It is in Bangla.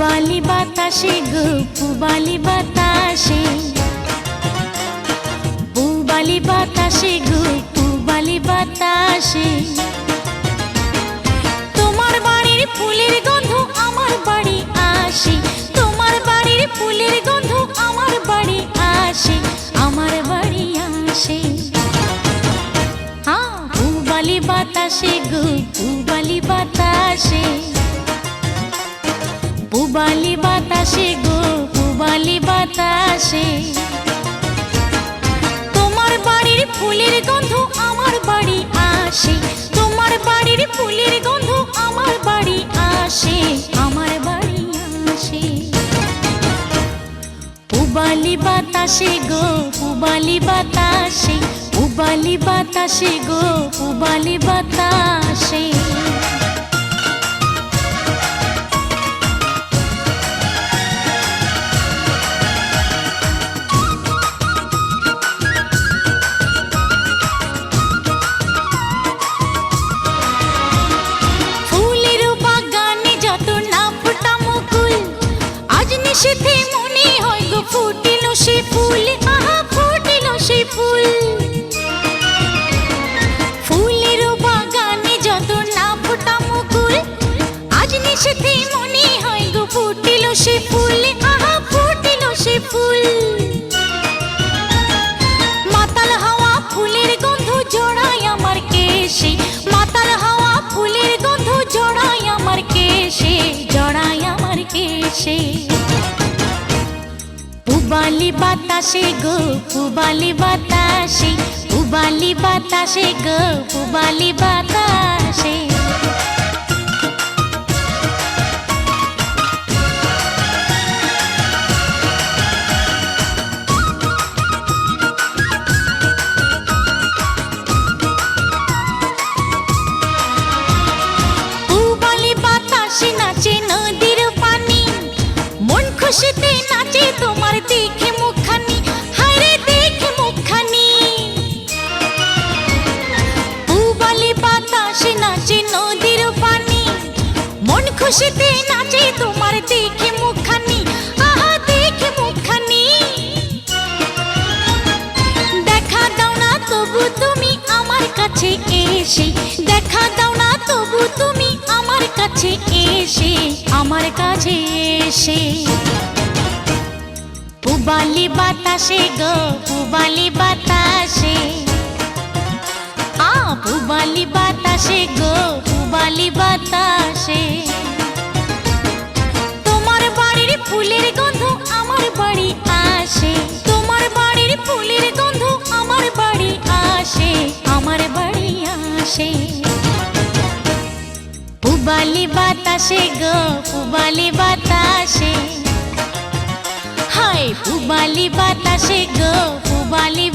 পুবালি বাতাসে গো পুবালি বাতাসে, পুবালি বাতাসে গো পুবালি বাতাসে, তোমার বাড়ির ফুলের গন্ধ আমার বাড়ি আসে, তোমার বাড়ির ফুলের গন্ধ আমার বাড়ি আসে, আমার বাড়ি আসে। হ্যাঁ, পুবালি বাতাসে গো পুবালি বাতাসে, পুবালি বাতাসে গো পুবালি বাতাসে, তোমার বাড়ির ফুলের গন্ধ আমার বাড়ি আসে, তোমার বাড়ির ফুলের গন্ধ আমার বাড়ি আসে, আমার বাড়ি আসে। পুবালি বাতাসে গো পুবালি বাতাসে, পুবালি বাতাসে গো পুবালি বাতাসে। নিশীথে মনে হয় গো ফুটিল সে ফুল, আহা ফুটিল সে ফুল, ফুলের বাগানে যত না ফোটা মুকুল, আজ নিশীথে মনে হয় গো ফুটিল সে ফুল, আহা ফুটিল সে ফুল। মাতাল হাওয়া ফুলের গন্ধ জড়ায় আমার কেশে, মাতাল হাওয়া ফুলের গন্ধ জড়ায় আমার কেশে, জড়ায় আমার কেশে। পুবালি বাতাসে গো পুবালি বাতাসে, পুবালি বাতাসে গো পুবালি বাতাসে। পুবালি বাতাসে নাচে নদীর পানি, মন খুশিতে নাচে তোমার দেখে মুখখানি, হায়রে দেখে মুখখানি। পুবালি বাতাসে নাচে নদীর পানি, মন খুশিতে নাচে তোমার দেখে মুখখানি, আহা দেখে মুখখানি। দেখা দাও না তবু তুমি আমার কাছে এসে, দেখা দাও না তবু তুমি আমার কাছে এসে, আমার কাছে এসে। পুবালি বাতাসে গো পুবালি বাতাসে, পুবালি বাতাসে গো পুবালি বাতাসে, তোমার বাড়ির ফুলের গন্ধ আমার বাড়ি আসে, তোমার বাড়ির ফুলের গন্ধ আমার বাড়ি আসে, আমার বাড়ি আসে। পুবালি বাতাসে গো পুবালি বাতাসে, হায় পুবালি বাতাসে গো পুবালি